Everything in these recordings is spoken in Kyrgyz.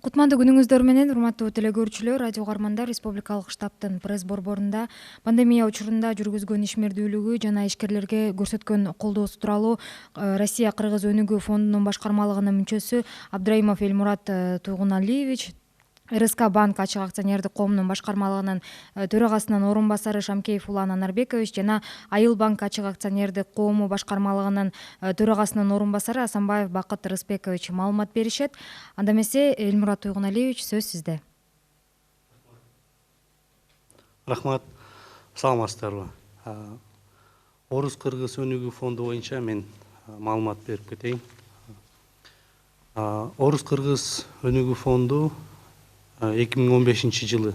Кутмандуу күнүңүздөр менен, урматтуу телекөрүүчүлөр, радио угармандар. Республикалык штабтын пресс борборунда пандемия учурунда жүргүзгөн ишмердүүлүгү жана ишкерлерге көрсөткөн колдоосу тууралуу Россия-Кыргыз өнүгүү фондунун башкармалыгынын мүчөсү Абдраимов Элмурат Туйгуналиевич, РСК банк ачык акционердик коомунун башкармалыгынын төрагасынын орун басары Шамкеев Улан Анарбекович жана Айыл банк ачык акционердик коому башкармалыгынын төрагасынын орун басары Асанбаев Бакыт Рысбекович маалымат беришет. Анда эмесе, Элмурат Туйгуналиевич, сөз сизде. Рахмат, саламатсыздарбы. Орус-Кыргыз өнүгүү фонду боюнча мен маалымат берип кетейин. Орус-Кыргыз өнүгүү фонду 2015 жылы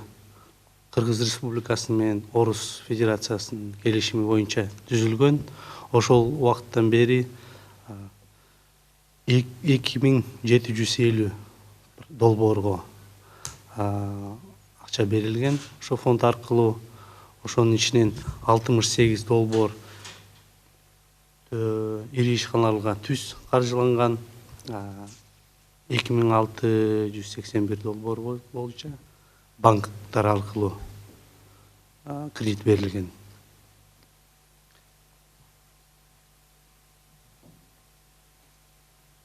Кыргыз Республикасы менен Орус Федерациясынын келишими боюнча түзүлгөн. Ошол убакыттан бери 2750 долбоорго акча берилген. Ошол фонд аркылуу ошонун ичинен 68 долбоор ири ишканаларга түз каржыланган, 2681 долбоор боюнча банктар аркылуу кредит берилген.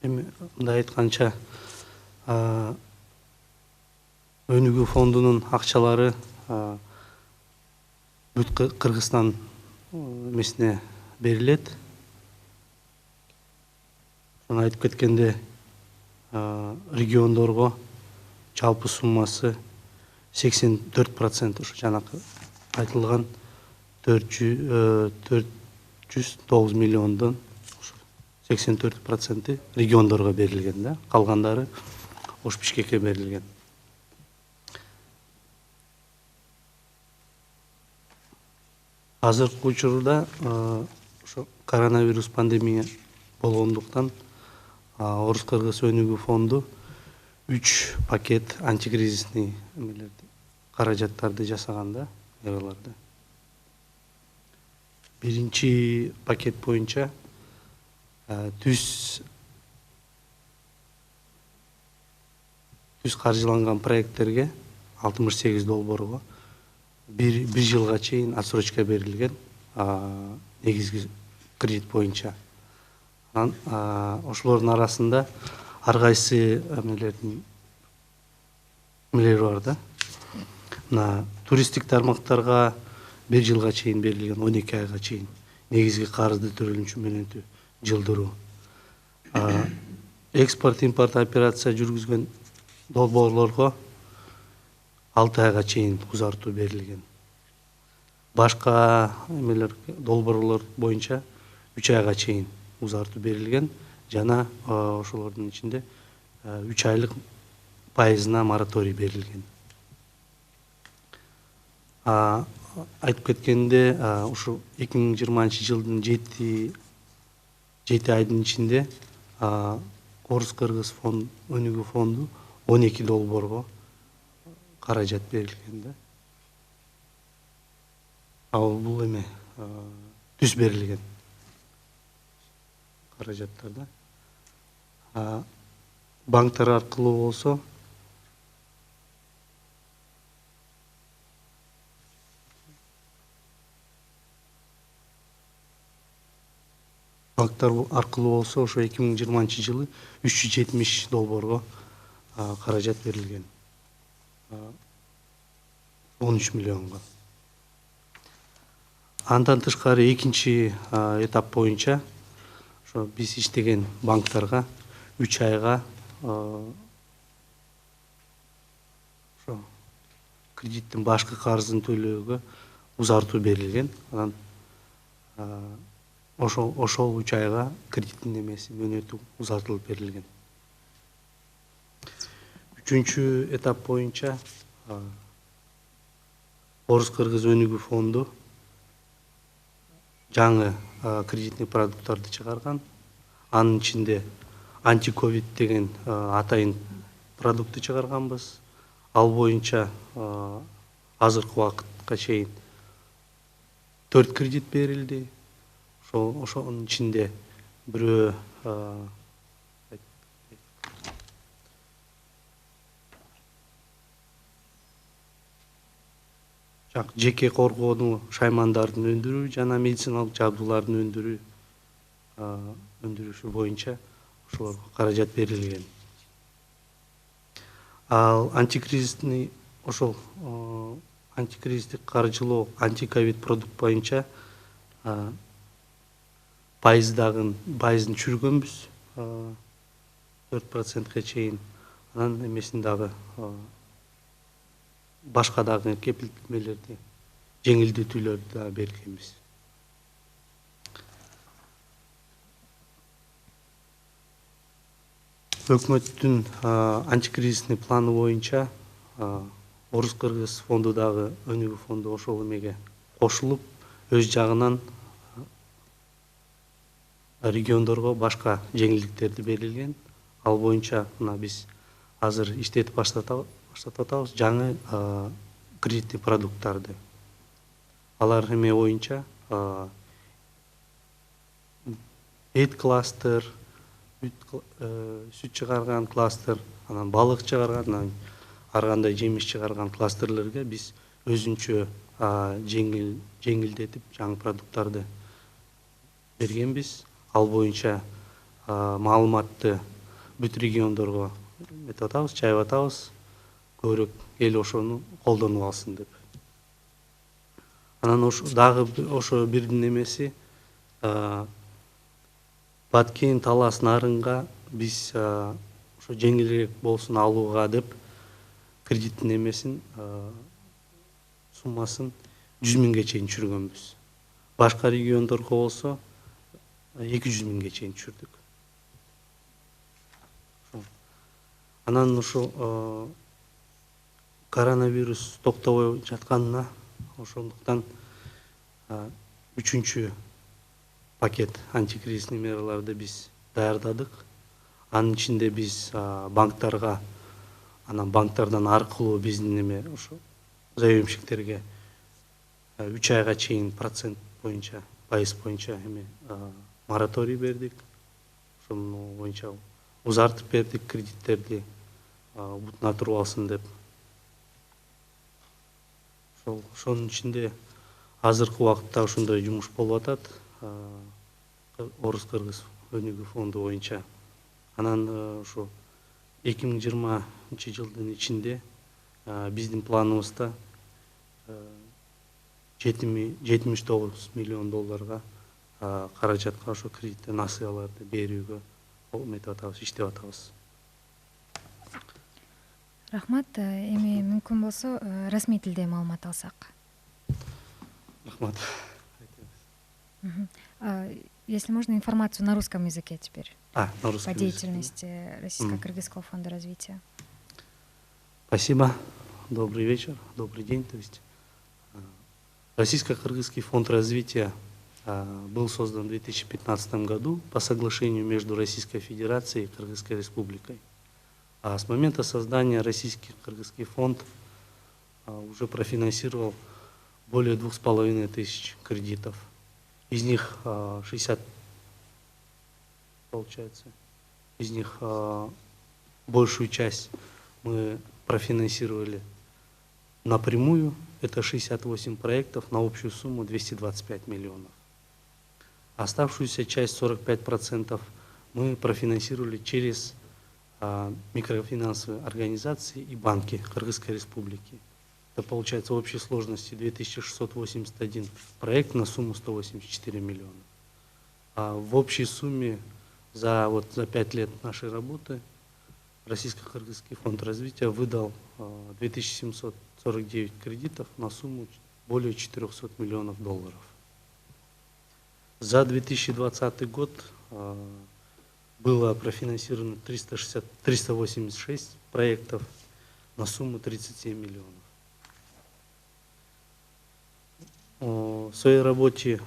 Эми мындай айтканча, өнүгүү фондунун акчалары бүт Кыргызстан эмесине берилет. Жана айтып кеткенде, региондорго жалпы суммасы 84%, ушу жанакы айтылган 409 миллиондон 84% региондорго берилген да, калгандары Ош Бишкекке берилген. Азыркы учурда ошо коронавирус пандемия болгондуктан Орус-Кыргыз өнүгүү фонду 3 пакет антикризисный каражаттарды жасаган да, айларды. Биринчи пакет боюнча түз каржыланган проекттерге 68 долбоорго бир жылга чейин отсрочка берилген, негизги кредит боюнча. Ошолордун арасында ар кайсы эмелери бар да. Мына туристтик тармактарга 1 жылга чейин берилген, 12 айга чейин негизги карызды төлөнүшү менен жылдыруу. Экспорт импорт операция жүргүзгөн долбоорлорго 6 айга чейин узартуу берилген. Башка эмелер долбоорлор боюнча 3 айга чейин узартуу берилген жана ошолордун ичинде 3 айлык пайызына мораторий берилген. Айтып кеткенде, ушу 2020 жылдын 7 айдын ичинде Орус-Кыргыз өнүгүү фонду 12 долбоорго каражат берилген да. Бул эме түз берилген каражаттарда. Банктар аркылуу болсо ошо 2020 жылы 370 долбоорго каражат берилген. 13 миллионго. Андан тышкары экинчи этап боюнча ошо биз иштеген банктарга 3 айга ошо кредиттин башкы карызын төлөөгө узартуу берилген. Анан ошол 3 айга кредиттин эмеси мөөнөтү узартылып берилген. Үчүнчү этап боюнча Орус-Кыргыз өнүгүү фонду жаңы кредитный продукттарды чыгарган. Анын ичинде антиковид деген атайын продуктты чыгарганбыз. Ал боюнча азыркы убакытка чейин 4 кредит берилди. Ошонун ичинде бирөө жеке коргонуу шаймандардын өндүрүү жана медициналык жабдуулардын өндүрүшү боюнча ошолорго каражат берилген. Ал антикризистик каржылоо антиковид продукт боюнча пайыздын түшүргөнбүз 4%га чейин. Анан эмесин дагы башка дагы кепилдемелерди жеңилдетүүлөрдү да бергенбиз. Өкмөттүн антикризисный планы боюнча Орус-Кыргыз фонду дагы өнүгүү фонду ошол эмеге кошулуп, өз жагынан региондорго башка жеңилдиктерди берилген. Ал боюнча мына биз азыр иштетип баштатып атабыз жаңы кредиттик продукттарды. Алар эме боюнча эт кластер, сүт чыгарган кластер, анан балык чыгарган, анан ар кандай жемиш чыгарган кластерлерге биз өзүнчө жеңилдетип жаңы продукттарды бергенбиз. Ал боюнча маалыматты бүт региондорго этип атабыз, чайып атабыз, көбүрөөк эл ошону колдонуп алсын деп. Анан дагы ошо бирдин эмеси Баткен, Талас, Нарынга биз ошо жеңилирээк болсун алууга деп кредиттин эмесин суммасын 100 миңге чейин түшүргөнбүз. Башка региондорго болсо 200 миңге чейин түшүрдүк. Анан ошо коронавирус токтобой жатканына ошондуктан 3-чү пакет антикризисный мераларды биз даярдадык. Анын ичинде биз банктарга, анан банктардан аркылуу биздин эме ошо заемщиктерге 3 айга чейин процент боюнча, пайыз боюнча эме мораторий бердик. Ошону боюнча узартып бердик кредиттерди бутуна туруп алсын деп. Ошонун ичинде азыркы убакытта ошондой жумуш болуп атат. Орус-Кыргыз өнүгүү фонду боюнча. Анан ошо 2020 жылдын ичинде биздин планыбызда 79 миллион долларга каражатка ошо кредиттер, насыяларды берүүгө метип атабыз, иштеп атабыз. Рахмат. Эми мүмкүн болсо расмий тилде маалымат алсак. Рахмат. Если можно, информацию на русском языке теперь. На русском по деятельности Российско-Кыргызского фонда развития. Спасибо. Добрый вечер, добрый день. То есть Российско-Кыргызский фонд развития был создан в 2015 году по соглашению между Российской Федерацией и Кыргызской Республикой. А с момента создания Российский-Кыргызский фонд уже профинансировал более 2500 кредитов. Из них 60, получается, из них большую часть мы профинансировали напрямую. Это 68 проектов на общую сумму 225 миллионов. Оставшуюся часть, 45%, мы профинансировали через микрофинансовые организации и банки Кыргызской Республики. Это получается в общей сложности 2681 проект на сумму 184 миллиона. В общей сумме за 5 лет нашей работы Российско-Кыргызский фонд развития выдал 2749 кредитов на сумму более 400 миллионов долларов. За 2020 год было профинансировано 386 проектов на сумму 37 миллионов. В своей работе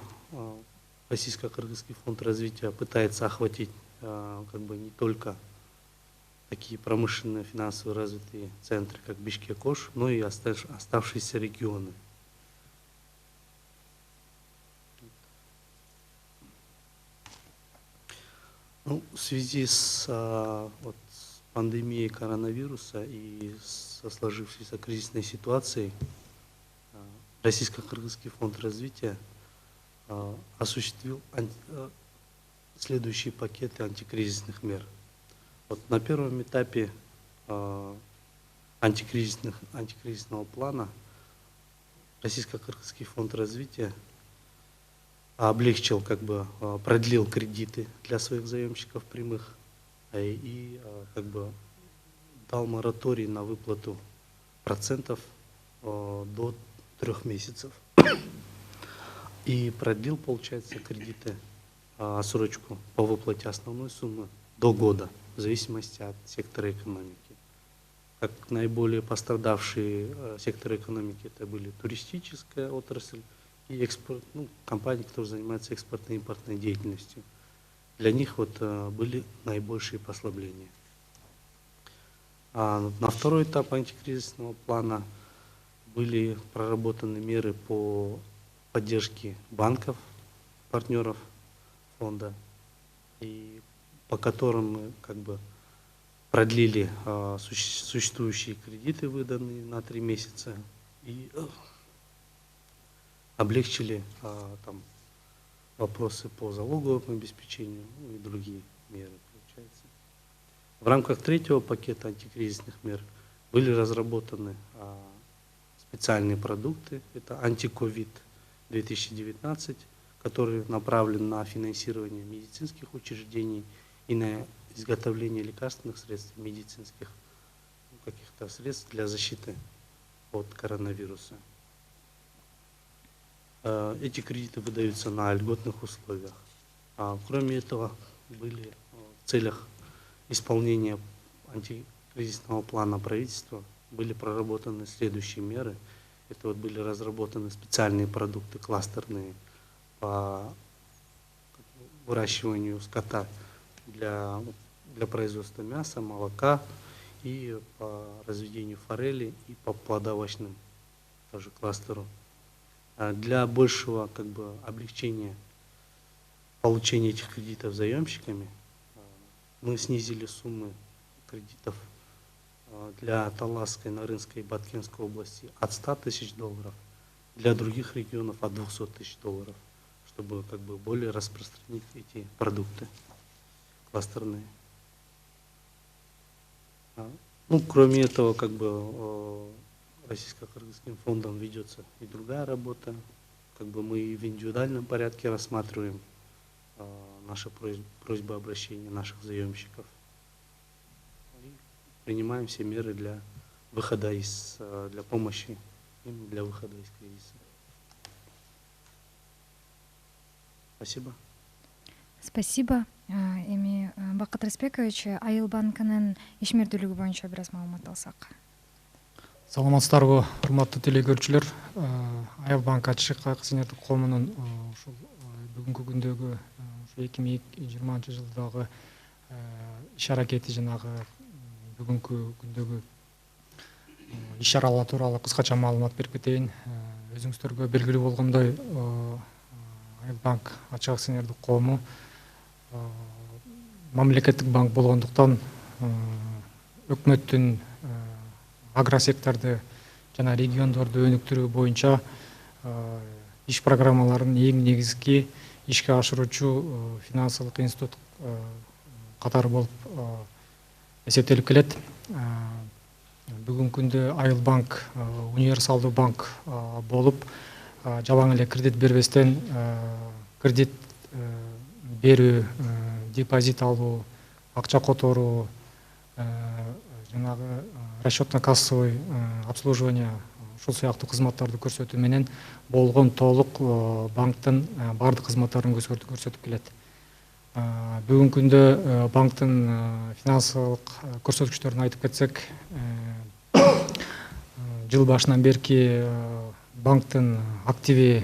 Российско-Кыргызский фонд развития пытается охватить не только такие промышленные, финансово развитые центры, как Бишкек-Ош, но и оставшиеся регионы. В связи с пандемией коронавируса и со сложившейся кризисной ситуацией Российско-Кыргызский фонд развития осуществил следующие пакеты антикризисных мер. Вот на первом этапе антикризисного плана Российско-Кыргызский фонд развития облегчил, продлил кредиты для своих заемщиков прямых и дал мораторий на выплату процентов до 3 месяцев. И продлил, получается, кредиты, отсрочку по выплате основной суммы до года, в зависимости от сектора экономики. Как наиболее пострадавшие секторы экономики это были туристическая отрасль и экспорт, компании, которые занимаются экспортно-импортной деятельностью. Для них были наибольшие послабления. На второй этап антикризисного плана были проработаны меры по поддержке банков, партнеров фонда, и по которым мы продлили существующие кредиты, выданные на 3 месяца, и облегчили вопросы по залоговому обеспечению и другие меры, получается. В рамках третьего пакета антикризисных мер были разработаны специальные продукты. Это антиковид 2019, который направлен на финансирование медицинских учреждений и на изготовление лекарственных средств, медицинских каких-то средств для защиты от коронавируса. Эти кредиты выдаются на льготных условиях. Кроме этого, были в целях исполнения антикризисного плана правительства были проработаны следующие меры. Это были разработаны специальные продукты кластерные по выращиванию скота для производства мяса, молока, и по разведению форели, и по плодоовощным тоже кластеру. Для большего облегчения получения этих кредитов заемщиками мы снизили суммы кредитов для Таласской, Нарынской и Баткенской области от $100 000, для других регионов от $200 000, чтобы более распространить эти продукты кластерные. Кроме этого, Российско-Кыргызским фондом ведется и другая работа. Мы в индивидуальном порядке рассматриваем наши просьбы обращения наших заемщиков и принимаем все меры для выхода для помощи им для выхода из кризиса. Спасибо. Спасибо. Эми Бакыт Рыспекович, Айыл банкынын ишмердүүлүгү боюнча бир аз маалымат алсак. Саламатсыздарбы, урматтуу телекөрүүчүлөр. Айыл банк ачык акционердик коомунун ушул бүгүнкү күндөгү 2020 жылдагы иш аракети жанагы бүгүнкү күндөгү иш аралар тууралуу кыскача маалымат берип кетейин. Өзүңүздөргө белгилүү болгондой, Айыл банк ачык акционердик коому мамлекеттик банк болгондуктан өкмөттүн агросекторду жана региондорду өнүктүрүү боюнча иш программаларын эң негизги ишке ашыруучу финансылык институт катары болуп эсептелип келет. Бүгүнкү күндө Айыл банк универсалдуу банк болуп, жалаң эле кредит бербестен кредит берүү, депозит алуу, акча которуу, жанагы расчетно-кассовый обслуживание, ушул сыяктуу кызматтарды көрсөтүү менен болгон толук банктын бардык кызматтарын көрсөтүп келет. Бүгүнкү күндө банктын финансылык көрсөткүчтөрүн айтып кетсек, жыл башынан берки банктын активи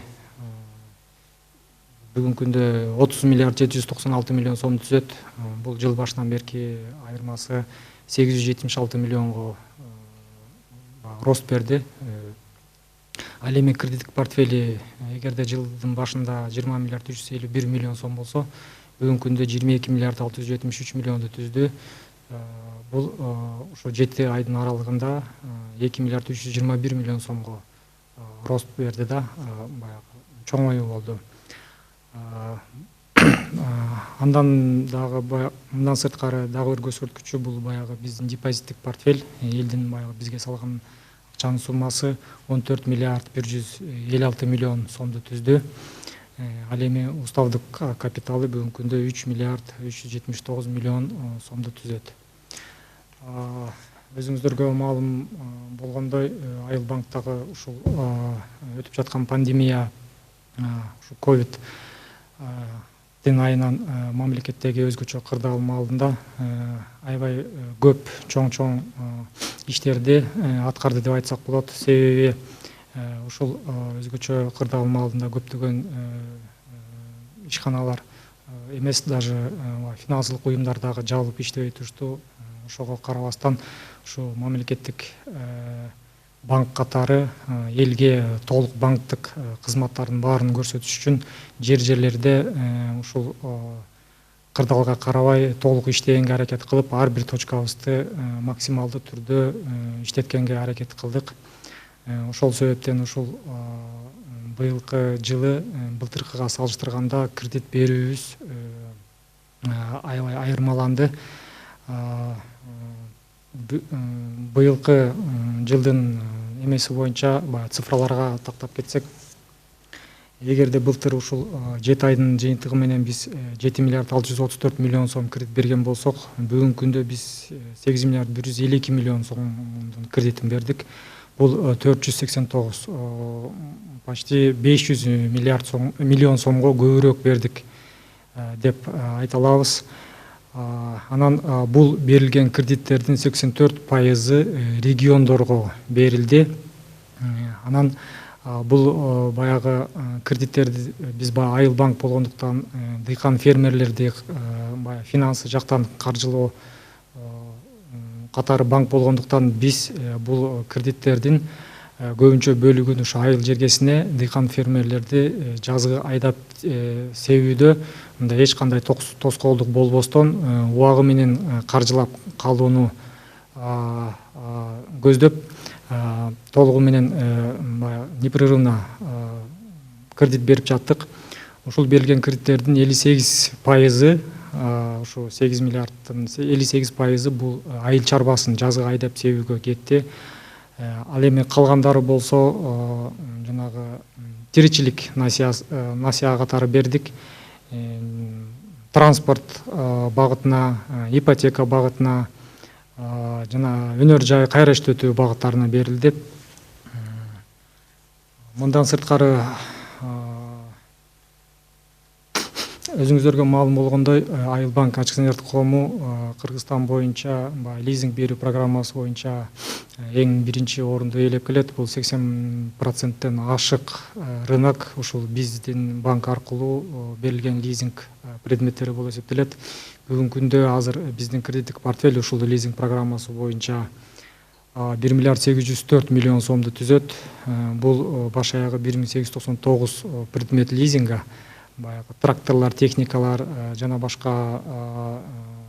бүгүнкү күндө 30 миллиард 796 миллион сом түзөт. Бул жыл башынан берки айырмасы 876 миллионго рост берди. Ал эми кредиттик портфели эгерде жылдын башында 20 миллиард 351 миллион сом болсо, бүгүнкү күндө 22 миллиард 673 миллионду түздү. Бул ошо 7 айдын аралыгында 2 миллиард 321 миллион сомго рост берди да, баягы чоңоюу болду. Мындан сырткары дагы бир көрсөткүчү бул баягы биздин депозиттик портфель, элдин баягы бизге салган акчанын суммасы 14 миллиард 156 миллион сомду түздү. Ал эми уставдык капиталы бүгүнкү күндө 3 миллиард 379 миллион сомду түзөт. Өзүңүздөргө маалым болгондой, Айыл банктагы ушул өтүп жаткан пандемия, ушу ковид айынан мамлекеттеги өзгөчө кырдаалма алдында аябай көп чоң иштерди аткарды деп айтсак болот. Себеби ушул өзгөчө кырдаалма алдында көптөгөн ишканалар эмес, даже финансылык уюмдар дагы жабылып иштебей турушту. Ошого карабастан ушу мамлекеттик банк катары элге толук банктык кызматтардын баарын көрсөтүш үчүн жерлерде ушул кырдаалга карабай толук иштегенге аракет кылып, ар бир точкабызды максималдуу түрдө иштеткенге аракет кылдык. Ошол себептен ушул быйылкы жылы былтыркыга салыштырганда кредит берүүбүз аябай айырмаланды. Быйылкы жылдын эмеси боюнча цифраларга тактап кетсек, эгерде былтыр ушул 7 айдын жыйынтыгы менен биз 7 миллиард 634 миллион сом кредит берген болсок, бүгүнкү күндө биз 8 миллиард 152 миллион сомдун кредитин бердик. Бул 489, почти 500 миллион сомго көбүрөөк бердик деп айта алабыз. Анан бул берилген кредиттердин 84% региондорго берилди. Анан бул баягы кредиттерди биз Айыл банк болгондуктан дыйкан фермерлерди финансы жактан каржылоо катары банк болгондуктан биз бул кредиттердин көбүнчө бөлүгүн ушу айыл жергесине дыйкан фермерлерди жазгы айдап себүүдө мындай эч кандай тоскоолдук болбостон убагы менен каржылап калууну көздөп толугу менен непрерывно кредит берип жаттык. Ушул берилген кредиттердин 58% ушу 8 миллиардтын 58% бул айыл чарбасын жазгы айдап себүүгө кетти. Ал эми калгандары болсо жанагы тиричилик насыя катары бердик. Транспорт багытына, ипотека багытына, жана өнөр жай кайра иштетүү багыттарына берилди. Мындан сырткары өзүңүздөргө маалым болгондой, Айыл банк акционердик коому Кыргызстан боюнча лизинг берүү программасы боюнча эң биринчи орунду ээлеп келет. Бул 80%-тен ашык рынок ушул биздин банк аркылуу берилген лизинг предметтери болуп эсептелет. Бүгүнкү күндө азыр биздин кредиттик портфель ушул лизинг программасы боюнча 1 миллиард 804 миллион сомду түзөт. Бул баш аягы 1899 предмет лизинга, баягы тракторлор, техникалар жана башка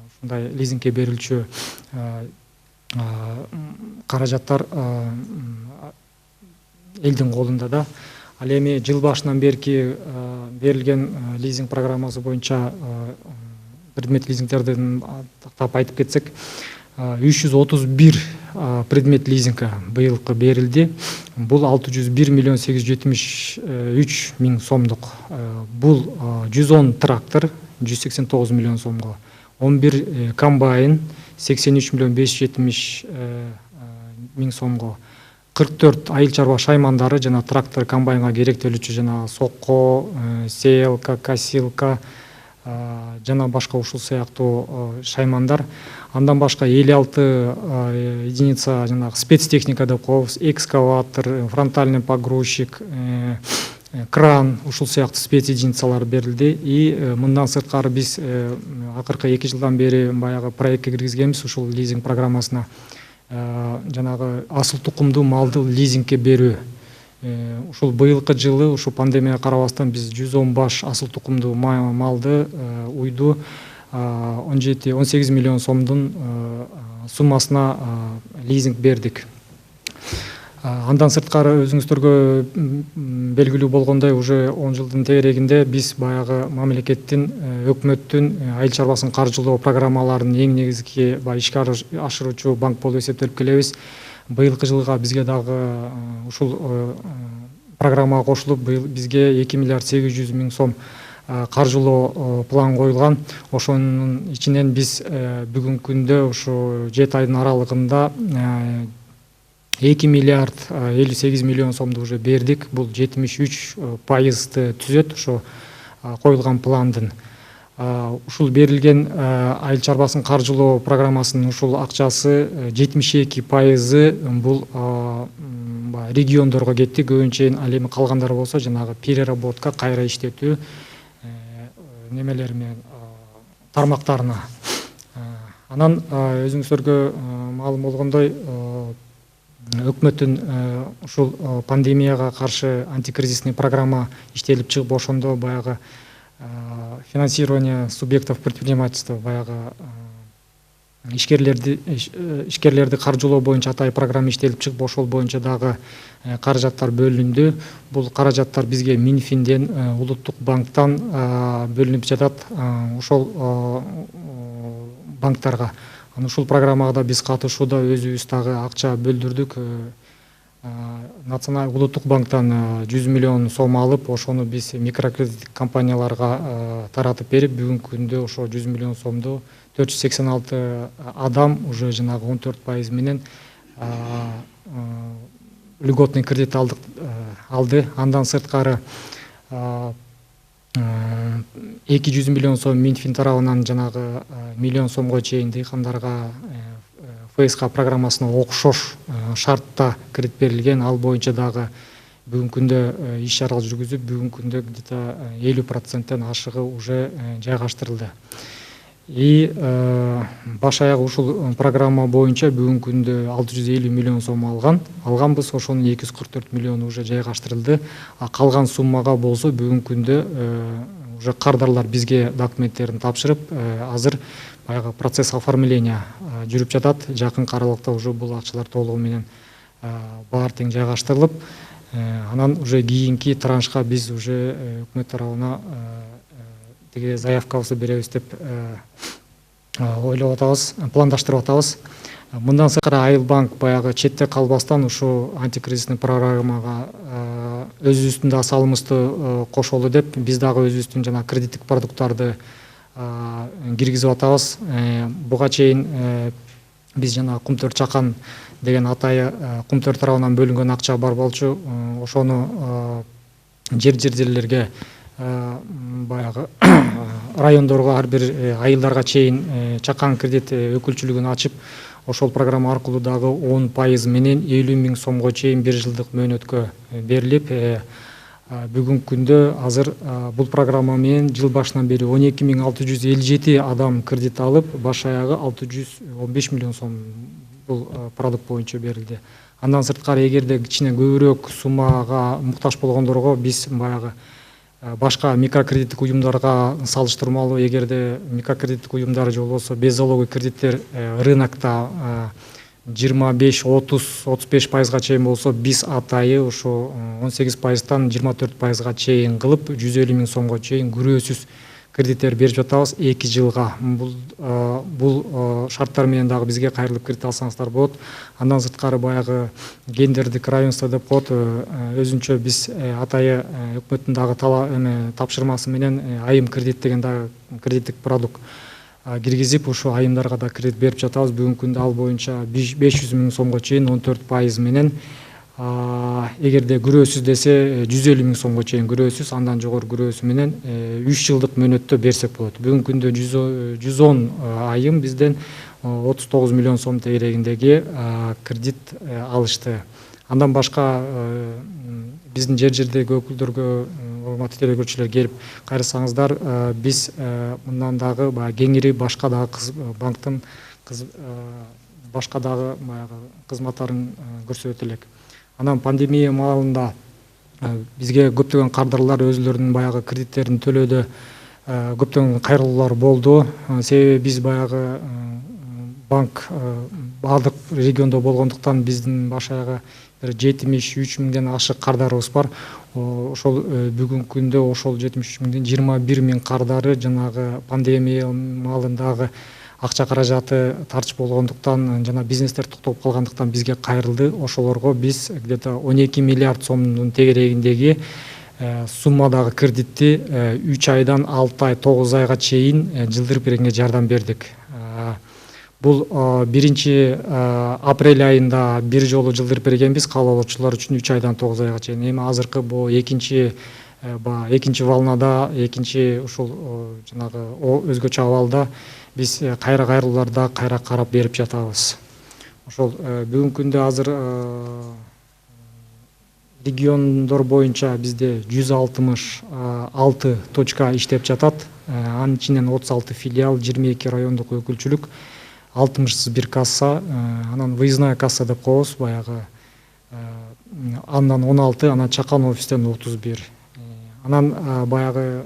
ушундай лизингке берилчү каражаттар элдин колунда да. Ал эми жыл башынан берки берилген лизинг программасы боюнча предмет лизингтерден тактап айтып кетсек, 331 предмет лизинга быйылкы берилди. Бул 601 миллион 873 миң сомдук. Бул 110 трактор 189 миллион сомго, 11 комбайн 83 миллион 570 миң сомго, 44 айыл чарба шаймандары жана трактор комбайнга керектелүүчү жана сокко, сеялка, косилка жана башка ушул сыяктуу шаймандар. Андан башка 56 единица жанагы спецтехника деп коебуз, экскаватор, фронтальный погрузчик, кран, ушул сыяктуу спец единицалар берилди. И мындан сырткары биз акыркы 2 жылдан бери баягы проектке киргизгенбиз ушул лизинг программасына. Жанагы асыл тукумдуу малды лизингке берүү. Ушул быйылкы жылы ушу пандемияга карабастан биз 110 баш асыл тукумдуу малды уйду 18 миллион сомдун суммасына лизинг бердик. Андан сырткары өзүңүздөргө белгилүү болгондой, уже 10 жылдын тегерегинде биз баягы мамлекеттин, өкмөттүн айыл чарбасын каржылоо программаларынын эң негизги ишке ашыруучу банк болуп эсептелип келебиз. Быйылкы жылга бизге дагы ушул программага кошулуп, быйыл бизге 2 миллиард 800 миң сом каржылоо план коюлган. Ошонун ичинен биз бүгүнкү күндө ушу 7 айдын аралыгында 2 миллиард 58 миллион сомду уже бердик. Бул 73% түзөт ошо коюлган пландын. Ушул берилген айыл чарбасын каржылоо программасынын ушул акчасы 72% бул региондорго кетти. Көбүнчө ал эми калгандары болсо жанагы переработка, кайра иштетүү немелер менен тармактарына. Анан өзүңүздөргө маалым болгондой, өкмөттүн ушул пандемияга каршы антикризисный программа иштелип чыгып, ошондо баягы финансирование субъектов предпринимательства, баягы ишкерлерди каржылоо боюнча атайын программа иштелип чыгып, ошол боюнча дагы каражаттар бөлүндү. Бул каражаттар бизге Минфинден, Улуттук банктан бөлүнүп жатат. Ошол банктарга, ушул программага да биз катышууда өзүбүз дагы акча бөлдүрдүк. Улуттук банктан 100 миллион сом алып, ошону биз микрокредит компанияларга таратып берип, бүгүнкү күндө ошо 100 миллион сомду 486 адам уже жанагы 14% менен льготный кредит алды. Андан сырткары 200 миллион сом Минфин тарабынан жанагы миллион сомго чейин дыйкандарга ФСК программасына окшош шартта кредит берилген. Ал боюнча дагы бүгүнкү күндө иш чаралар жүргүзүп, бүгүнкү күндө где-то 50%тен ашыгы уже жайгаштырылды. И баш аягы ушул программа боюнча бүгүнкү күндө 650 миллион сом алганбыз. Ошонун 244 миллион уже жайгаштырылды. Калган суммага болсо бүгүнкү күндө уже кардарлар бизге документтерин тапшырып, азыр баягы процесс оформления жүрүп жатат. Жакынкы аралыкта уже бул акчалар толугу менен баары тең жайгаштырылып, анан уже кийинки траншка биз уже өкмөт тарабына тиги заявкабызды беребиз деп ойлоп атабыз, пландаштырып атабыз. Мындан сырткары Айыл банк баягы четте калбастан ушу антикризисный программага өзүбүздүн да салымыбызды кошолу деп, биз дагы өзүбүздүн жана кредиттик продукттарды киргизип атабыз. Буга чейин биз жана Кумтөр Чакан деген атайы Кумтөр тарабынан бөлүнгөн акча бар болчу. Ошону жерлерге баягы райондорго, ар бир айылдарга чейин Чакан кредит өкүлчүлүгүн ачып, ошол программа аркылуу дагы 10% менен 50 миң сомго чейин 1 жылдык мөөнөткө берилип, бүгүнкү күндө азыр бул программа менен жыл башынан бери 12.657 адам кредит алып, баш аягы 615 миллион сом бул продукт боюнча берилди. Андан сырткары эгерде кичине көбүрөөк суммага муктаж болгондорго биз баягы башка микрокредиттик уюмдарга салыштырмалуу, эгерде микрокредиттик уюмдар же болбосо беззалоговый кредиттер рынокто 25-30-35%га чейин болсо, биз атайы ошо 18%тан 24%га чейин кылып 150 миң сомго чейин күрөөсүз кредиттер берип жатабыз 2 жылга. Бул шарттар менен дагы бизге кайрылып кредит алсаңыздар болот. Андан сырткары баягы гендердик равенство деп коет, өзүнчө биз атайы өкмөттүн дагы тапшырмасы менен айым кредит деген дагы кредиттик продукт киргизип, ушу айымдарга да кредит берип жатабыз. Бүгүнкү күндө ал боюнча 500 миң сомго чейин 14% менен, эгерде күрөөсүз десе 150 миң сомго чейин күрөөсүз, андан жогору күрөөсү менен 3 жылдык мөөнөттө берсек болот. Бүгүнкү күндө 110 айым бизден 39 миллион сом тегерегиндеги кредит алышты. Андан башка биздин жердеги өкүлдөргө, урматтуу телекөрүүчүлөр, келип кайрылсаңыздар, биз мындан дагы кеңири башка дагы банктын башка дагы кызматтарын көрсөтөт элек. Анан пандемия маалында бизге көптөгөн кардарлар өзүлөрүнүн баягы кредиттерин төлөөдө көптөгөн кайрылуулар болду. Себеби биз баягы баардык региондо болгондуктан биздин баш аягы 73 миңден ашык кардарыбыз бар. Ошол бүгүнкү күндө ошол 73 миңден 21 миң кардары жанагы пандемия маалындагы акча каражаты тарч болгондуктан жана бизнестер токтоп калгандыктан бизге кайрылды. Ошолорго биз где-то 12 миллиард сомдун тегерегиндеги суммадагы кредитти 3 айдан 6 ай 9 айга чейин жылдырып бергенге жардам бердик. Бул 1 апрель айында бир жолу жылдырып бергенбиз каалоочулар үчүн 3 айдан 9 айга чейин. Эми азыркы бул экинчи волнада, экинчи ушул жанагы өзгөчө абалда биз кайрылууларда кайра карап берип жатабыз. Ошол бүгүнкү күндө азыр региондор боюнча бизде 166 точка иштеп жатат. Анын ичинен 36 филиал, 22 райондук өкүлчүлүк, 61 касса, анан выездная касса деп коебуз, баягы андан 16, анан чакан офистен 31. Анан баягы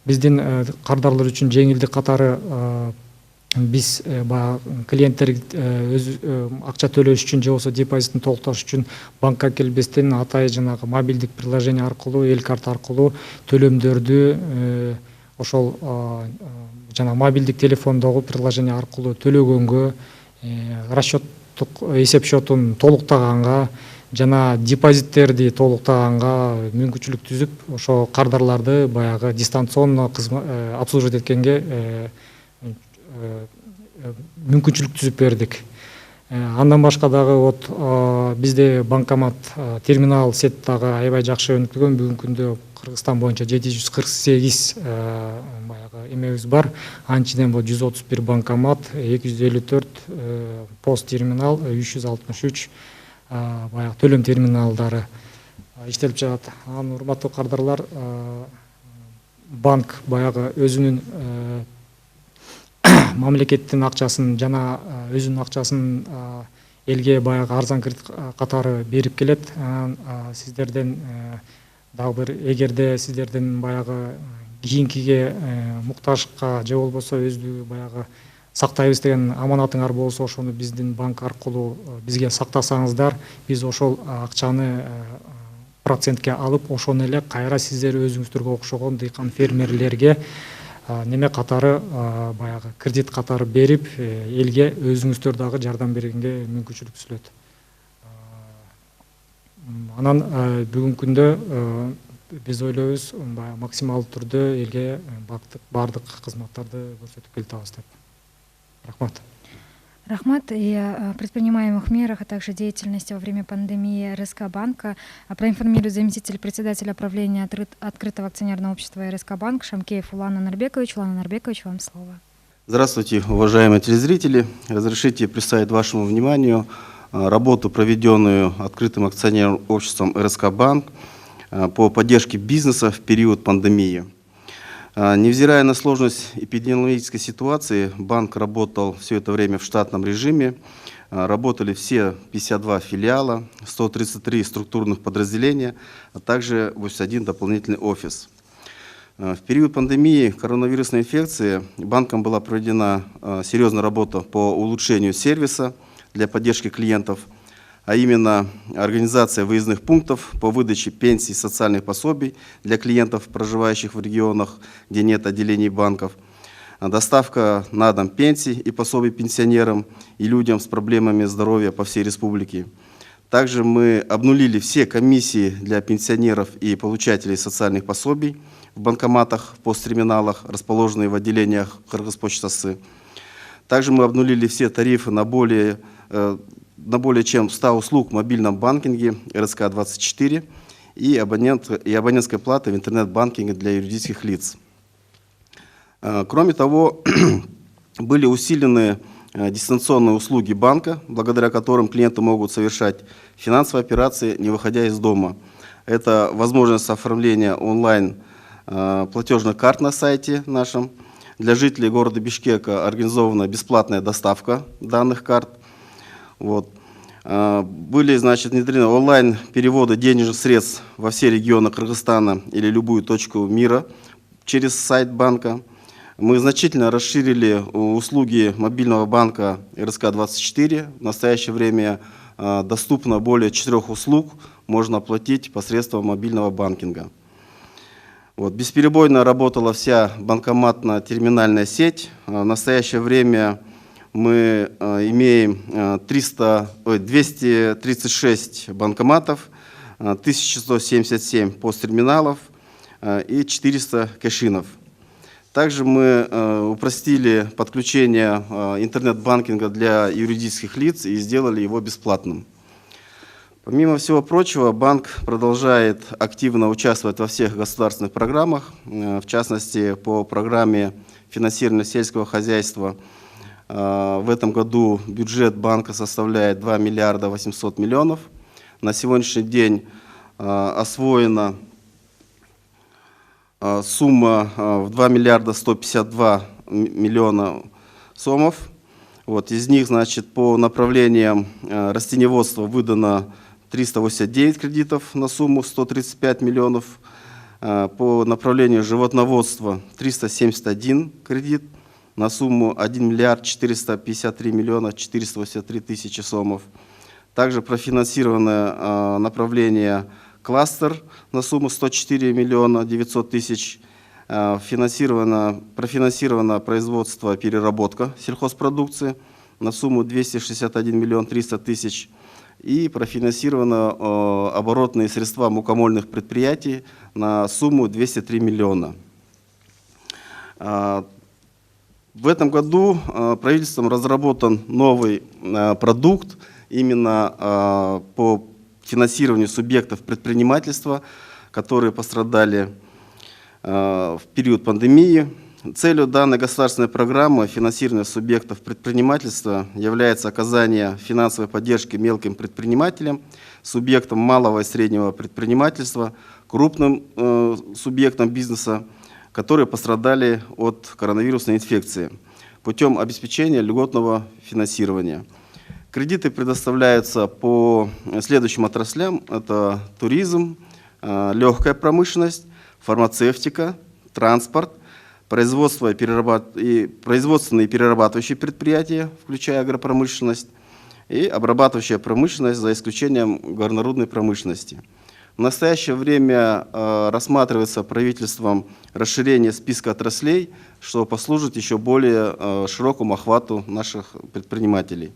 биздин кардарлар үчүн жеңилдик катары биз клиенттер өз акча төлөш үчүн же болбосо депозитин толукташ үчүн банкка келбестен атай жанагы мобилдик приложение аркылуу, эл карта аркылуу төлөмдөрдү ошол жана мобилдик телефондогу приложение аркылуу төлөгөнгө, расчеттук эсеп счетун толуктаганга жана депозиттерди толуктаганга мүмкүнчүлүк түзүп, ошо кардарларды баягы дистанционно обслуживать эткенге мүмкүнчүлүк түзүп бердик. Андан башка дагы бизде банкомат терминал сет дагы аябай жакшы өнүктүлгөн. Бүгүнкү күндө Кыргызстан боюнча 748 баягы эмебиз бар. Анын ичинен 131 банкомат, 254 пост терминал, 363 баягы төлөм терминалдары иштелип жатат. Анан урматтуу кардарлар, банк баягы өзүнүн мамлекеттин акчасын жана өзүнүн акчасын элге баягы арзан кредит катары берип келет. Сиздерден дагы бир, эгерде сиздердин баягы кийинкиге муктажга же болбосо өзү баягы сактайбыз деген аманатыңар болсо, ошону биздин банк аркылуу бизге сактасаңыздар, биз ошол акчаны процентке алып, ошону эле кайра сиздер өзүңүздөргө окшогон дыйкан фермерлерге неме катары баягы кредит катары берип, элге өзүңүздөр дагы жардам бергенге мүмкүнчүлүк түзүлөт. Анан бүгүнкү күндө биз ойлойбуз, максималдуу түрдө элге баардык кызматтарды көрсөтүп келатабыз деп. Рахмат. Рахмат. И о предпринимаемых мерах, а также деятельности во время пандемии РСК банка проинформирует заместитель председателя правления открытого акционерного общества РСК банк Шамкеев Улан Анарбекович. Улан Анарбекович, вам слово. Здравствуйте, уважаемые телезрители. Разрешите представить вашему вниманию работу, проведенную открытым акционерным обществом РСК банк по поддержке бизнеса в период пандемии. Невзирая на сложность эпидемиологической ситуации, банк работал все это время в штатном режиме. Работали все 52 филиала, 133 структурных подразделения, а также 81 дополнительный офис. В период пандемии коронавирусной инфекции банком была проведена серьезная работа по улучшению сервиса для поддержки клиентов, а именно организация выездных пунктов по выдаче пенсий и социальных пособий для клиентов, проживающих в регионах, где нет отделений банков, доставка на дом пенсий и пособий пенсионерам и людям с проблемами здоровья по всей республике. Также мы обнулили все комиссии для пенсионеров и получателей социальных пособий в банкоматах, посттерминалах, расположенных в отделениях Кыргызпочта-Сы. Также мы обнулили все тарифы на более чем 100 услуг в мобильном банкинге РСК-24 и абонентской платы в интернет-банкинге для юридических лиц. Кроме того, были усилены дистанционные услуги банка, благодаря которым клиенты могут совершать финансовые операции, не выходя из дома. Это возможность оформления онлайн платежных карт на сайте нашем. Для жителей города Бишкека организована бесплатная доставка данных карт. Были, внедрены онлайн-переводы денежных средств во все регионы Кыргызстана или любую точку мира через сайт банка. Мы значительно расширили услуги мобильного банка РСК-24. В настоящее время доступно более 4 услуг, можно оплатить посредством мобильного банкинга. Вот, бесперебойно работала вся банкоматно-терминальная сеть. В настоящее время мы имеем 236 банкоматов, 1177 посттерминалов и 400 кэшинов. Также мы упростили подключение интернет-банкинга для юридических лиц и сделали его бесплатным. Помимо всего прочего, банк продолжает активно участвовать во всех государственных программах, в частности, по программе финансирования сельского хозяйства. В этом году бюджет банка составляет 2 миллиарда 800 миллионов. На сегодняшний день освоена сумма в 2 миллиарда 152 миллиона сомов. Вот, из них, значит, по направлениям растениеводства выдано 389 кредитов на сумму 135 миллионов. По направлению животноводства 371 кредит на сумму 1 миллиард 453 миллиона 483 тысячи сомов. Также профинансировано направление кластер на сумму 104 миллиона 900 тысяч. Профинансировано производство и переработка сельхозпродукции на сумму 261 миллион 300 тысяч. И профинансировано оборотные средства мукомольных предприятий на сумму 203 миллиона. В этом году правительством разработан новый продукт именно по финансированию субъектов предпринимательства, которые пострадали в период пандемии. Целью данной государственной программы финансирования субъектов предпринимательства является оказание финансовой поддержки мелким предпринимателям, субъектам малого и среднего предпринимательства, крупным субъектам бизнеса, которые пострадали от коронавирусной инфекции, путем обеспечения льготного финансирования. Кредиты предоставляются по следующим отраслям. Это туризм, легкая промышленность, фармацевтика, транспорт, производственные и перерабатывающие предприятия, включая агропромышленность, и обрабатывающая промышленность, за исключением горнорудной промышленности. В настоящее время рассматривается правительством расширение списка отраслей, что послужит еще более широкому охвату наших предпринимателей.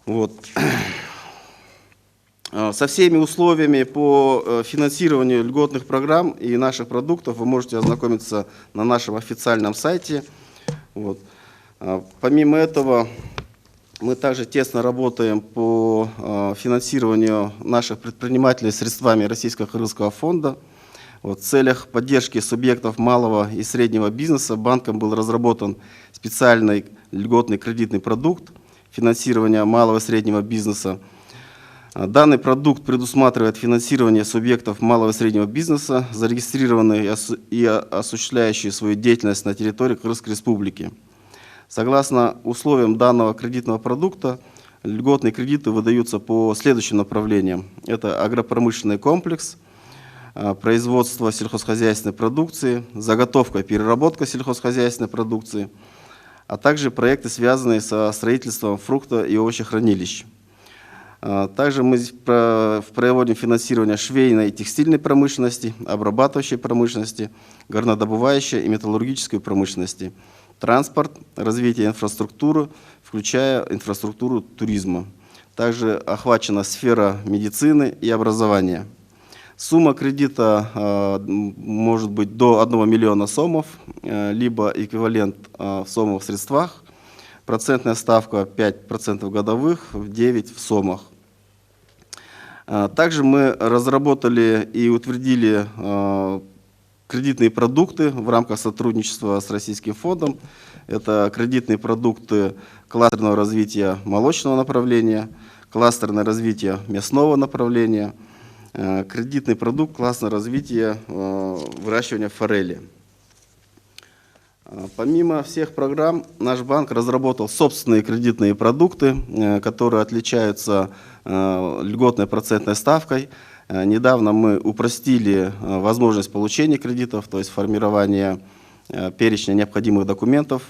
Вот. Со всеми условиями по финансированию льготных программ и наших продуктов вы можете ознакомиться на нашем официальном сайте. Вот. Помимо этого, мы также тесно работаем по финансированию наших предпринимателей средствами Российского Кыргызского фонда. Вот, в целях поддержки субъектов малого и среднего бизнеса банком был разработан специальный льготный кредитный продукт финансирования малого и среднего бизнеса. Данный продукт предусматривает финансирование субъектов малого и среднего бизнеса, зарегистрированные и осуществляющие свою деятельность на территории Кыргызской Республики. Согласно условиям данного кредитного продукта, льготные кредиты выдаются по следующим направлениям. Это агропромышленный комплекс, производство сельхозхозяйственной продукции, заготовка и переработка сельхозхозяйственной продукции, а также проекты, связанные со строительством фрукто- и овощехранилищ. Также мы проводим финансирование швейной и текстильной промышленности, обрабатывающей промышленности, горнодобывающей и металлургической промышленности, транспорт, развитие инфраструктуры, включая инфраструктуру туризма. Также охвачена сфера медицины и образования. Сумма кредита может быть до 1 миллиона сомов, либо эквивалент в сомовых средствах. Процентная ставка 5% годовых, 9% в сомах. Также мы разработали и утвердили кредитные продукты в рамках сотрудничества с Российским фондом. Это кредитные продукты кластерного развития молочного направления, кластерное развитие мясного направления, кредитный продукт классного развития выращивания форели. Помимо всех программ, наш банк разработал собственные кредитные продукты, которые отличаются льготной процентной ставкой. Недавно мы упростили возможность получения кредитов, то есть формирование перечня необходимых документов.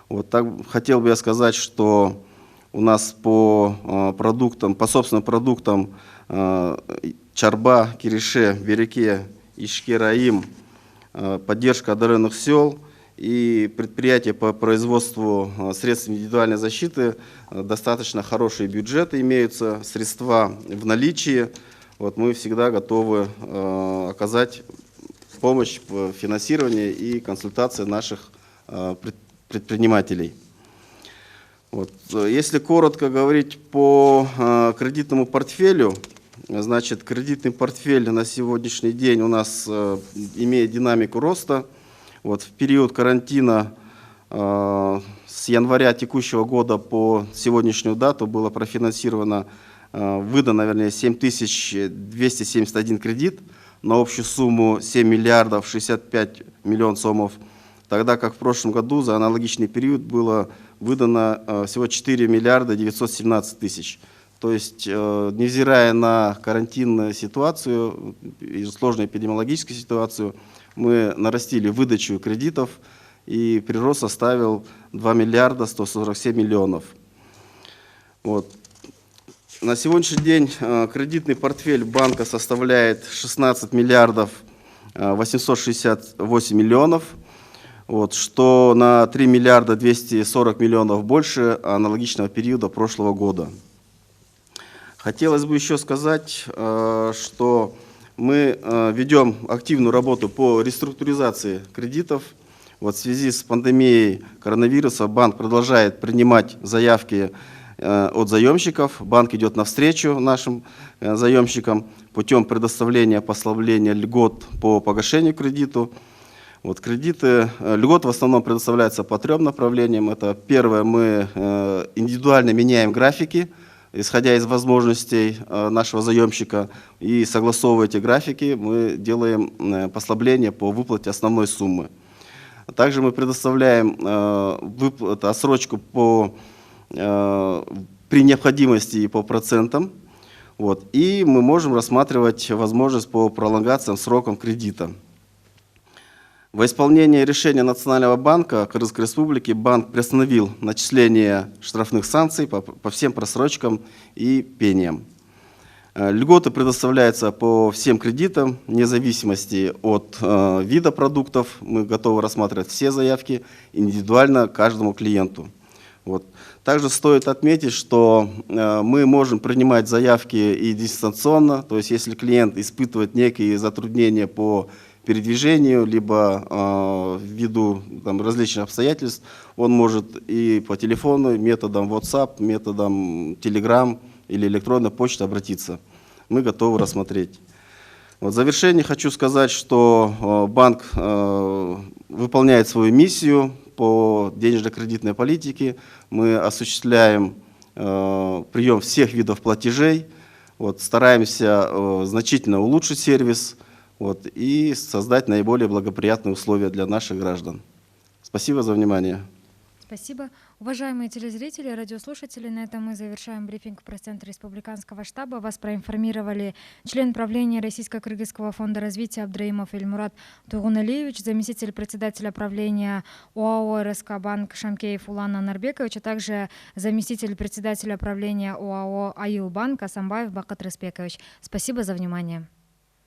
Вот так хотел бы я сказать, что у нас по продуктам, по собственным продуктам Чарба, Кирише, Береке, Ишке, Раим, поддержка одаренных сел и предприятия по производству средств индивидуальной защиты достаточно хорошие бюджеты имеются, средства в наличии. Вот мы всегда готовы оказать помощь в финансировании и консультации наших предпринимателей. Вот. Если коротко говорить по кредитному портфелю, значит, кредитный портфель на сегодняшний день у нас имеет динамику роста. Вот в период карантина с января текущего года по сегодняшнюю дату было профинансировано, выдано, вернее, 7271 кредит на общую сумму 7 миллиардов 65 миллионов сомов, тогда как в прошлом году за аналогичный период было выдано всего 4 миллиарда 917 тысяч. То есть, невзирая на карантинную ситуацию и сложную эпидемиологическую ситуацию, мы нарастили выдачу кредитов, и прирост составил 2 миллиарда 147 миллионов. Вот. На сегодняшний день кредитный портфель банка составляет 16 миллиардов 868 миллионов, вот, что на 3 миллиарда 240 миллионов больше аналогичного периода прошлого года. Хотелось бы еще сказать, что мы ведем активную работу по реструктуризации кредитов. Вот в связи с пандемией коронавируса банк продолжает принимать заявки от заемщиков. Банк идет навстречу нашим заемщикам путем предоставления послабления льгот по погашению кредиту. Вот кредиты, льгот в основном предоставляются по 3 направлениям. Это первое, мы индивидуально меняем графики, исходя из возможностей нашего заемщика, и согласовывая эти графики, мы делаем послабление по выплате основной суммы. Также мы предоставляем отсрочку при необходимости и по процентам. Вот, и мы можем рассматривать возможность по пролонгациям срокам кредита. Во исполнение решения Национального банка Кыргызской Республики банк приостановил начисление штрафных санкций по всем просрочкам и пениям. Льготы предоставляются по всем кредитам, вне зависимости от вида продуктов. Мы готовы рассматривать все заявки индивидуально каждому клиенту. Вот. Также стоит отметить, что мы можем принимать заявки и дистанционно, то есть если клиент испытывает некие затруднения по передвижению, либо ввиду различных обстоятельств, он может и по телефону, методом WhatsApp, методом Telegram или электронной почты обратиться. Мы готовы рассмотреть. Вот в завершение хочу сказать, что банк выполняет свою миссию по денежно-кредитной политике. Мы осуществляем прием всех видов платежей, вот, стараемся значительно улучшить сервис, вот, и создать наиболее благоприятные условия для наших граждан. Спасибо за внимание. Спасибо. Уважаемые телезрители, радиослушатели, на этом мы завершаем брифинг пресс-центра Республиканского штаба. Вас проинформировали член правления Российско-Кыргызского фонда развития Абдраимов Эльмурат Тугуналиевич, заместитель председателя правления ОАО РСК Банк Шамкеев Улан Анарбекович, а также заместитель председателя правления ОАО Айыл Банк Асамбаев Бакат Респекович. Спасибо за внимание.